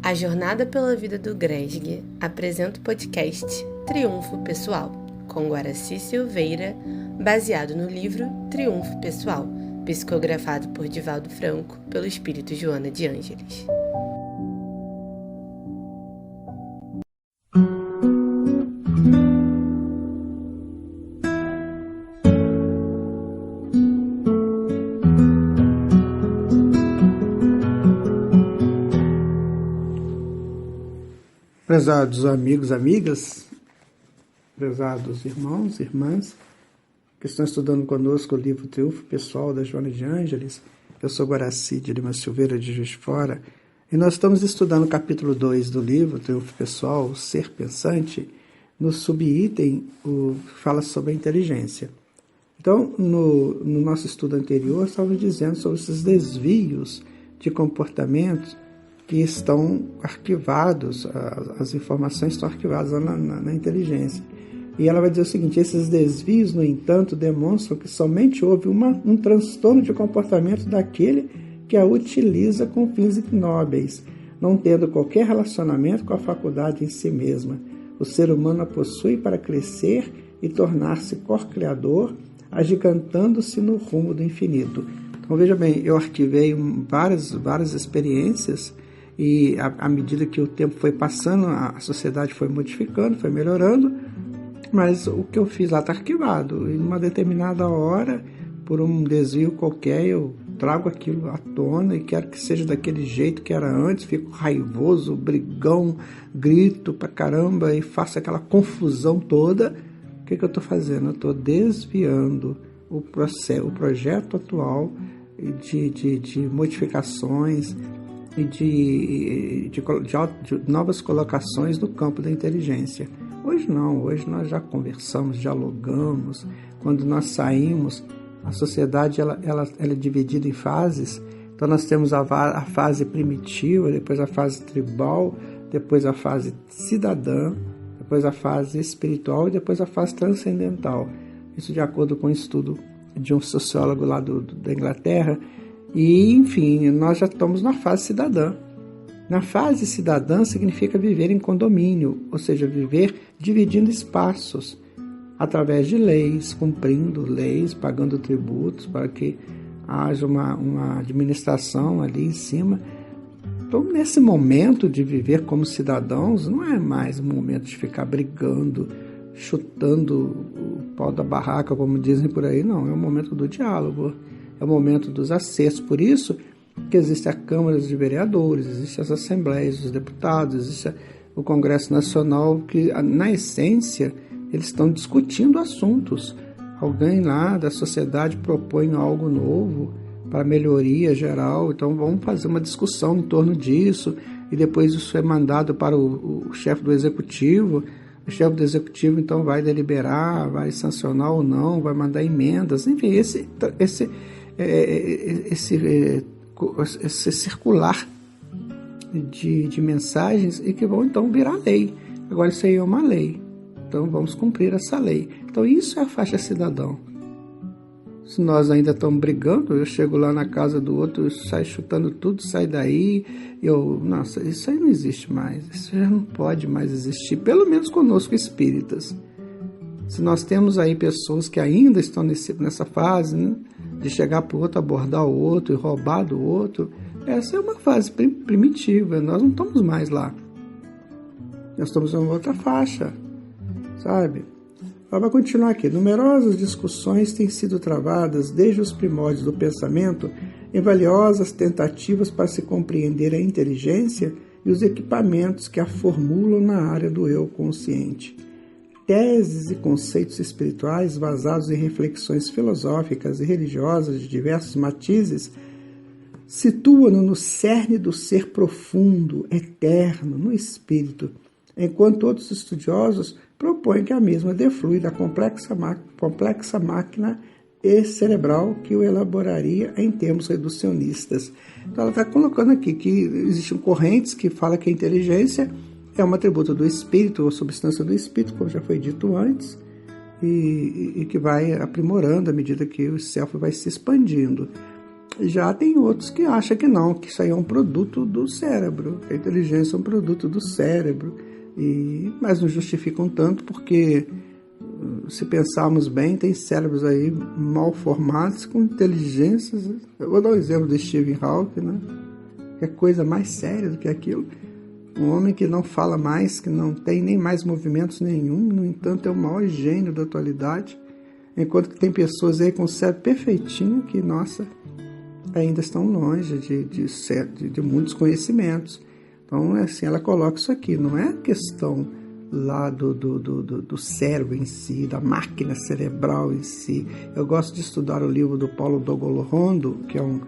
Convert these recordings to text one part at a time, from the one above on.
A Jornada pela Vida do Gresg apresenta o podcast Triunfo Pessoal, com Guaraci Silveira, baseado no livro Triunfo Pessoal, psicografado por Divaldo Franco, pelo espírito Joana de Ângeles. Prezados amigos, amigas, prezados irmãos, irmãs, que estão estudando conosco o livro Triunfo Pessoal da Joana de Ângeles. Eu sou Guaraci de Lima Silveira, de Juiz de Fora, e nós estamos estudando o capítulo 2 do livro Triunfo Pessoal, o Ser Pensante. No subitem, fala sobre a inteligência. Então, no nosso estudo anterior, estávamos dizendo sobre esses desvios de comportamentos que estão arquivados, as informações estão arquivadas na inteligência. E ela vai dizer o seguinte: esses desvios, no entanto, demonstram que somente houve um transtorno de comportamento daquele que a utiliza com fins ignóbeis, não tendo qualquer relacionamento com a faculdade em si mesma. O ser humano a possui para crescer e tornar-se cor-criador, agigantando-se no rumo do infinito. Então, veja bem, eu arquivei várias experiências. E à medida que o tempo foi passando, a sociedade foi modificando, foi melhorando, mas o que eu fiz lá está arquivado. E numa determinada hora, por um desvio qualquer, eu trago aquilo à tona e quero que seja daquele jeito que era antes, fico raivoso, brigão, grito pra caramba e faço aquela confusão toda. O que eu estou fazendo? Eu estou desviando o projeto atual de modificações e de novas colocações no campo da inteligência. Hoje não, hoje nós já conversamos, dialogamos. Quando nós saímos, a sociedade ela é dividida em fases. Então nós temos a fase primitiva, depois a fase tribal, depois a fase cidadã, depois a fase espiritual e depois a fase transcendental. Isso de acordo com o estudo de um sociólogo lá da Inglaterra. E, enfim, nós já estamos na fase cidadã. Na fase cidadã significa viver em condomínio, ou seja, viver dividindo espaços, através de leis, cumprindo leis, pagando tributos, para que haja uma administração ali em cima. Então, nesse momento de viver como cidadãos, não é mais o momento de ficar brigando, chutando o pau da barraca, como dizem por aí, não. É o momento do diálogo. É o momento dos acertos. Por isso que existe a Câmara de Vereadores, existem as Assembleias dos Deputados, existe o Congresso Nacional, que, na essência, eles estão discutindo assuntos. Alguém lá da sociedade propõe algo novo para melhoria geral, então vamos fazer uma discussão em torno disso, e depois isso é mandado para o chefe do Executivo. O chefe do Executivo, então, vai deliberar, vai sancionar ou não, vai mandar emendas, enfim, esse circular de mensagens e que vão então virar lei. Agora isso aí é uma lei, então vamos cumprir essa lei. Então isso é a faixa cidadão. Se nós ainda estamos brigando, eu chego lá na casa do outro, eu saio chutando tudo, sai daí, nossa, isso aí não existe mais, isso já não pode mais existir, pelo menos conosco espíritas. Se nós temos aí pessoas que ainda estão nessa fase, né, de chegar para o outro, abordar o outro e roubar do outro, essa é uma fase primitiva, nós não estamos mais lá. Nós estamos em uma outra faixa, sabe? Ela vai continuar aqui. Numerosas discussões têm sido travadas desde os primórdios do pensamento em valiosas tentativas para se compreender a inteligência e os equipamentos que a formulam na área do eu consciente. Teses e conceitos espirituais basados em reflexões filosóficas e religiosas de diversos matizes situam-no no cerne do ser profundo, eterno, no espírito, enquanto outros estudiosos propõem que a mesma deflui da complexa máquina cerebral que o elaboraria em termos reducionistas. Então ela está colocando aqui que existem correntes que falam que a inteligência é um atributo do espírito, ou substância do espírito, como já foi dito antes, e que vai aprimorando à medida que o self vai se expandindo. Já tem outros que acham que não, que isso aí é um produto do cérebro, que a inteligência é um produto do cérebro, mas não justificam tanto porque, se pensarmos bem, tem cérebros aí mal formados com inteligências. Eu vou dar um exemplo do Stephen Hawking, né? Que é coisa mais séria do que aquilo. Um homem que não fala mais, que não tem nem mais movimentos nenhum, no entanto é o maior gênio da atualidade, enquanto que tem pessoas aí com o cérebro perfeitinho que, nossa, ainda estão longe de muitos conhecimentos. Então, assim, ela coloca isso aqui, não é questão lá do cérebro em si, da máquina cerebral em si. Eu gosto de estudar o livro do Paulo Dogolohondo, que é um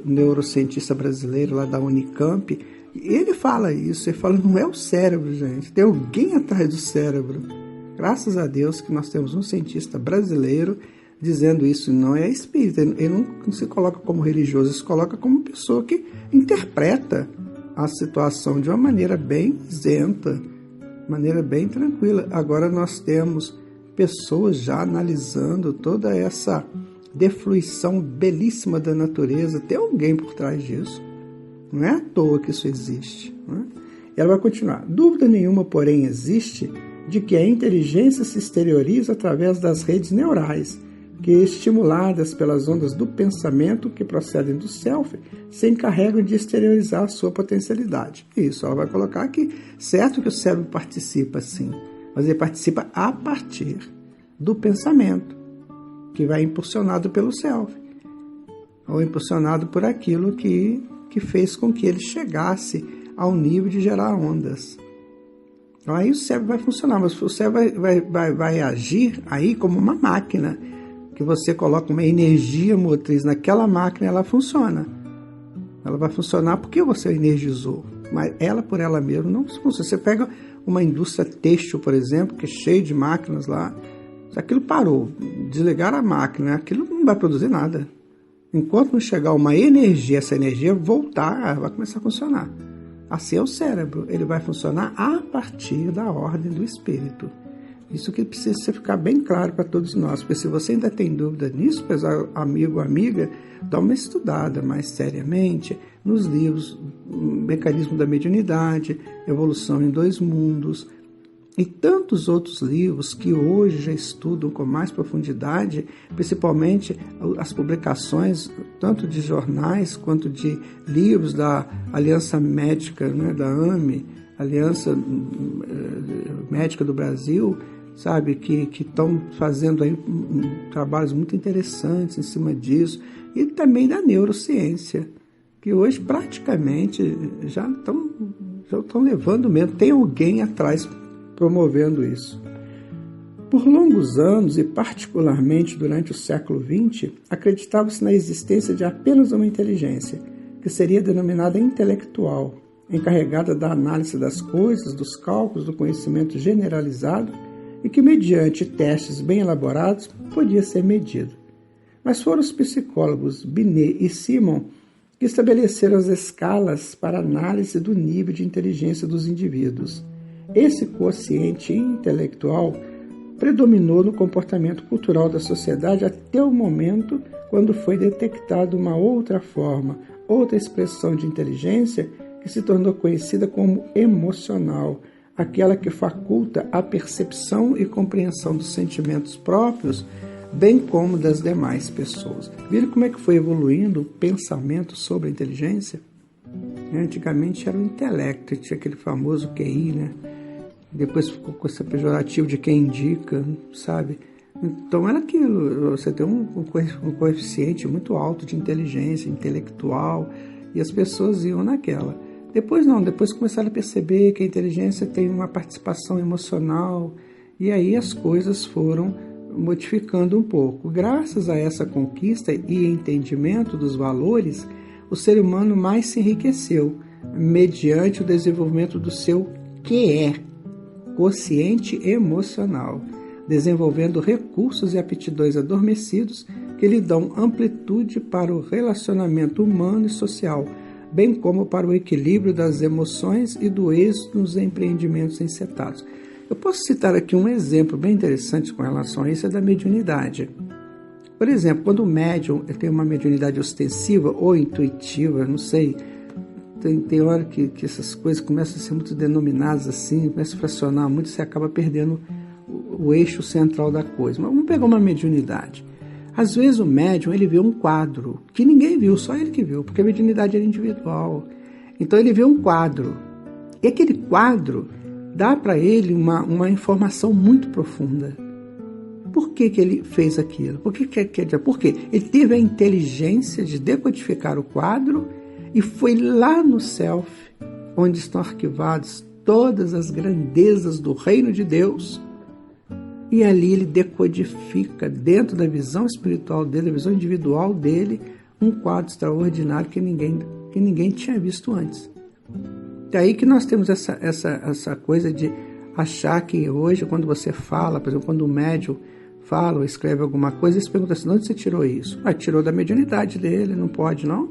neurocientista brasileiro lá da Unicamp, e ele fala isso, ele fala, não é o cérebro, gente, tem alguém atrás do cérebro. Graças a Deus que nós temos um cientista brasileiro dizendo isso, não é espírita, ele não se coloca como religioso, ele se coloca como pessoa que interpreta a situação de uma maneira bem isenta, maneira bem tranquila. Agora nós temos pessoas já analisando toda essa defluição belíssima da natureza, tem alguém por trás disso, não é à toa que isso existe, né? Ela vai continuar, dúvida nenhuma, porém, existe de que a inteligência se exterioriza através das redes neurais, que, estimuladas pelas ondas do pensamento que procedem do self, se encarregam de exteriorizar a sua potencialidade. Isso, ela vai colocar aqui, certo que o cérebro participa sim, mas ele participa a partir do pensamento, que vai impulsionado pelo self, ou impulsionado por aquilo que fez com que ele chegasse ao nível de gerar ondas. Então aí o cérebro vai funcionar, mas o cérebro vai agir aí como uma máquina, que você coloca uma energia motriz naquela máquina, ela funciona. Ela vai funcionar porque você energizou, mas ela por ela mesma não funciona. Você pega uma indústria têxtil, por exemplo, que é cheia de máquinas lá, se aquilo parou, desligar a máquina, aquilo não vai produzir nada. Enquanto não chegar uma energia, essa energia voltar, vai começar a funcionar. Assim é o cérebro, ele vai funcionar a partir da ordem do espírito. Isso que precisa ficar bem claro para todos nós, porque se você ainda tem dúvida nisso, pessoal, amigo ou amiga, dá uma estudada mais seriamente nos livros Mecanismo da Mediunidade, Evolução em Dois Mundos, e tantos outros livros que hoje já estudam com mais profundidade, principalmente as publicações, tanto de jornais quanto de livros da Aliança Médica, né, da AME, Aliança Médica do Brasil, sabe, que estão fazendo aí trabalhos muito interessantes em cima disso, e também da neurociência, que hoje praticamente já estão levando mesmo, tem alguém atrás promovendo isso. Por longos anos, e particularmente durante o século XX, acreditava-se na existência de apenas uma inteligência, que seria denominada intelectual, encarregada da análise das coisas, dos cálculos, do conhecimento generalizado, e que, mediante testes bem elaborados, podia ser medido. Mas foram os psicólogos Binet e Simon que estabeleceram as escalas para análise do nível de inteligência dos indivíduos. Esse quociente intelectual predominou no comportamento cultural da sociedade até o momento quando foi detectada uma outra forma, outra expressão de inteligência que se tornou conhecida como emocional, aquela que faculta a percepção e compreensão dos sentimentos próprios, bem como das demais pessoas. Viram como é que foi evoluindo o pensamento sobre a inteligência? Antigamente era o intelecto, tinha aquele famoso QI, né? Depois ficou com esse pejorativo de quem indica, sabe? Então era aquilo, você tem um coeficiente muito alto de inteligência intelectual, e as pessoas iam naquela. Depois não, depois começaram a perceber que a inteligência tem uma participação emocional, e aí as coisas foram modificando um pouco. Graças a essa conquista e entendimento dos valores, o ser humano mais se enriqueceu, mediante o desenvolvimento do seu QE, quociente emocional, desenvolvendo recursos e aptidões adormecidos que lhe dão amplitude para o relacionamento humano e social, bem como para o equilíbrio das emoções e do êxito nos empreendimentos encetados. Eu posso citar aqui um exemplo bem interessante com relação a isso, é da mediunidade. Por exemplo, quando o médium tem uma mediunidade ostensiva ou intuitiva, não sei, tem hora que essas coisas começam a ser muito denominadas assim, começam a fracionar muito, você acaba perdendo o eixo central da coisa. Mas vamos pegar uma mediunidade. Às vezes o médium, ele vê um quadro que ninguém viu, só ele que viu, porque a mediunidade era individual. Então ele vê um quadro, e aquele quadro dá para ele uma informação muito profunda. Por que ele fez aquilo? Por quê? Ele teve a inteligência de decodificar o quadro e foi lá no self, onde estão arquivadas todas as grandezas do reino de Deus. E ali ele decodifica, dentro da visão espiritual dele, a visão individual dele, um quadro extraordinário que ninguém tinha visto antes. É aí que nós temos essa coisa de achar que hoje, quando você fala, por exemplo, quando o médium fala ou escreve alguma coisa, eles perguntam assim, de onde você tirou isso? Tirou da mediunidade dele, não pode, não?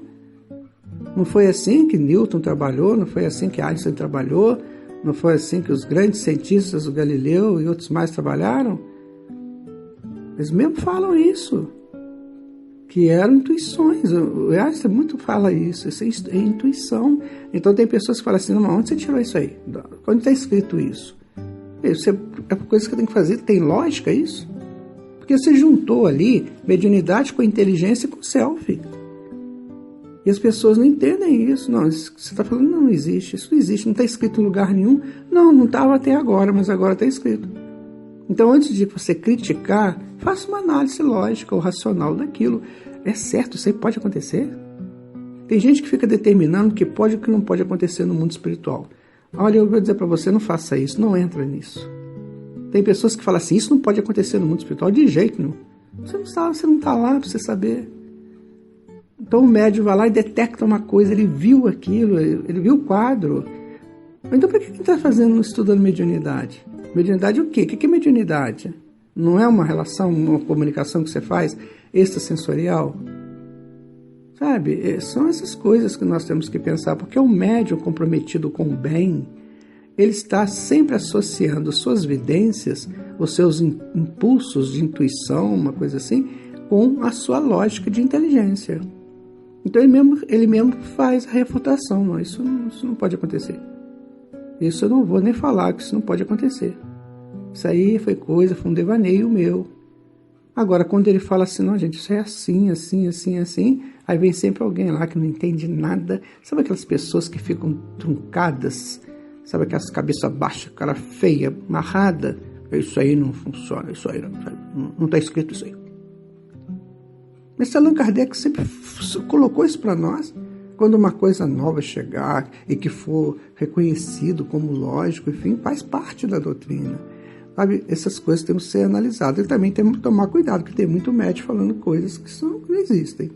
Não foi assim que Newton trabalhou, não foi assim que Einstein trabalhou, não foi assim que os grandes cientistas, o Galileu e outros mais trabalharam? Eles mesmo falam isso, que eram intuições. O Einstein muito fala isso é intuição. Então tem pessoas que falam assim, não, onde você tirou isso aí? Onde está escrito isso? Isso é coisa que tem que fazer, tem lógica isso? Porque você juntou ali mediunidade com inteligência e com self. E as pessoas não entendem isso. Não, você está falando, não existe, isso não existe, não está escrito em lugar nenhum. Não estava até agora, mas agora está escrito. Então, antes de você criticar, faça uma análise lógica ou racional daquilo. É certo, isso aí pode acontecer? Tem gente que fica determinando o que pode e o que não pode acontecer no mundo espiritual. Olha, eu vou dizer para você, não faça isso, não entra nisso. Tem pessoas que falam assim, isso não pode acontecer no mundo espiritual de jeito nenhum. Você não está lá para você saber. Então o médium vai lá e detecta uma coisa, ele viu aquilo, ele viu o quadro. Então por que ele está estudando mediunidade? Mediunidade é o quê? O que é mediunidade? Não é uma relação, uma comunicação que você faz extrasensorial? Sabe? São essas coisas que nós temos que pensar, porque o médium comprometido com o bem, ele está sempre associando suas vidências, os seus impulsos de intuição, uma coisa assim, com a sua lógica de inteligência. Então ele mesmo faz a refutação. Não, isso não pode acontecer. Isso eu não vou nem falar, que isso não pode acontecer. Isso aí foi um devaneio meu. Agora, quando ele fala assim, não, gente, isso é assim, assim, assim, assim, aí vem sempre alguém lá que não entende nada. Sabe aquelas pessoas que ficam truncadas? Sabe aquelas cabeças baixas, cara feia, amarrada? Isso aí não funciona, isso aí não está escrito isso aí. Mas Allan Kardec sempre colocou isso para nós. Quando uma coisa nova chegar e que for reconhecido como lógico, enfim, faz parte da doutrina. Sabe? Essas coisas temos que ser analisadas. E também temos que tomar cuidado, porque tem muito médico falando coisas que não existem.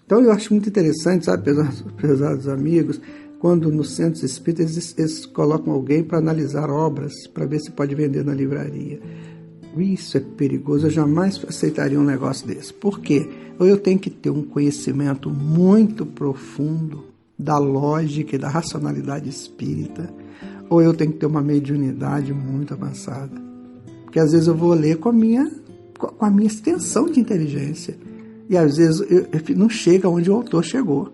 Então eu acho muito interessante, sabe, pesados amigos, quando nos centros espíritas eles colocam alguém para analisar obras, para ver se pode vender na livraria. Isso é perigoso, eu jamais aceitaria um negócio desse. Por quê? Ou eu tenho que ter um conhecimento muito profundo da lógica e da racionalidade espírita, ou eu tenho que ter uma mediunidade muito avançada. Porque às vezes eu vou ler com a minha extensão de inteligência, e às vezes eu não chega onde o autor chegou.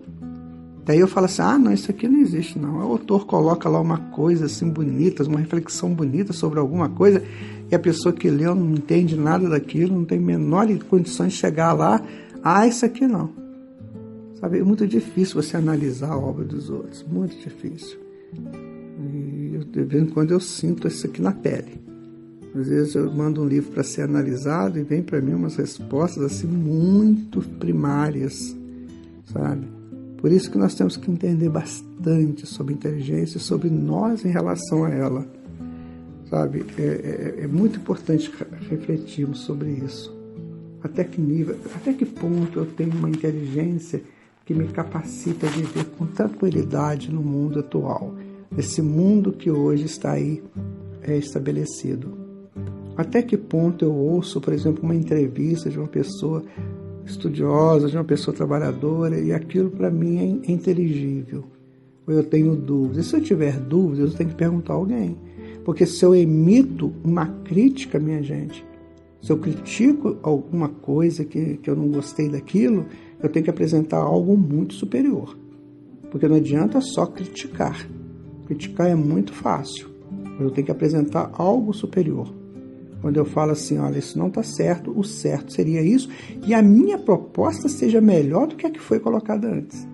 Daí eu falo assim, não, isso aqui não existe não. O autor coloca lá uma coisa assim bonita, uma reflexão bonita sobre alguma coisa, e a pessoa que leu não entende nada daquilo, não tem a menor condições de chegar lá, isso aqui não. Sabe, é muito difícil você analisar a obra dos outros, muito difícil. E de vez em quando eu sinto isso aqui na pele. Às vezes eu mando um livro para ser analisado e vem para mim umas respostas assim muito primárias, sabe? Por isso que nós temos que entender bastante sobre inteligência, sobre nós em relação a ela. Sabe? É muito importante refletirmos sobre isso. Até que nível, até que ponto eu tenho uma inteligência que me capacita a viver com tranquilidade no mundo atual, nesse mundo que hoje está aí estabelecido. Até que ponto eu ouço, por exemplo, uma entrevista de uma pessoa estudiosa, de uma pessoa trabalhadora, e aquilo para mim é inteligível. Ou eu tenho dúvidas. E se eu tiver dúvidas, eu tenho que perguntar a alguém. Porque se eu emito uma crítica, minha gente, Se eu critico alguma coisa que eu não gostei daquilo, eu tenho que apresentar algo muito superior. Porque não adianta só criticar. Criticar é muito fácil. Eu tenho que apresentar algo superior. Quando eu falo assim, olha, isso não está certo, o certo seria isso, e a minha proposta seja melhor do que a que foi colocada antes.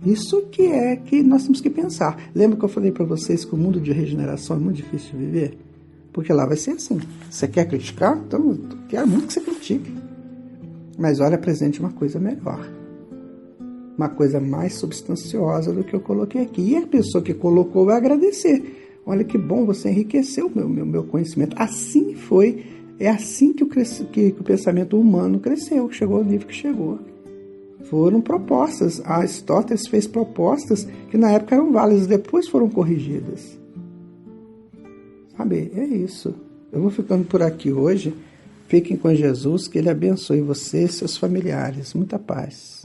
Isso que é que nós temos que pensar. Lembra que eu falei para vocês que o mundo de regeneração é muito difícil de viver? Porque lá vai ser assim. Você quer criticar? Então eu quero muito que você critique. Mas olha, apresente uma coisa melhor. Uma coisa mais substanciosa do que eu coloquei aqui. E a pessoa que colocou vai agradecer. Olha que bom, você enriqueceu o meu conhecimento. Assim foi, é assim que o pensamento humano cresceu, chegou ao nível que chegou. Foram propostas. Aristóteles fez propostas que na época eram válidas, depois foram corrigidas. Sabe, é isso. Eu vou ficando por aqui hoje. Fiquem com Jesus, que Ele abençoe você e seus familiares. Muita paz.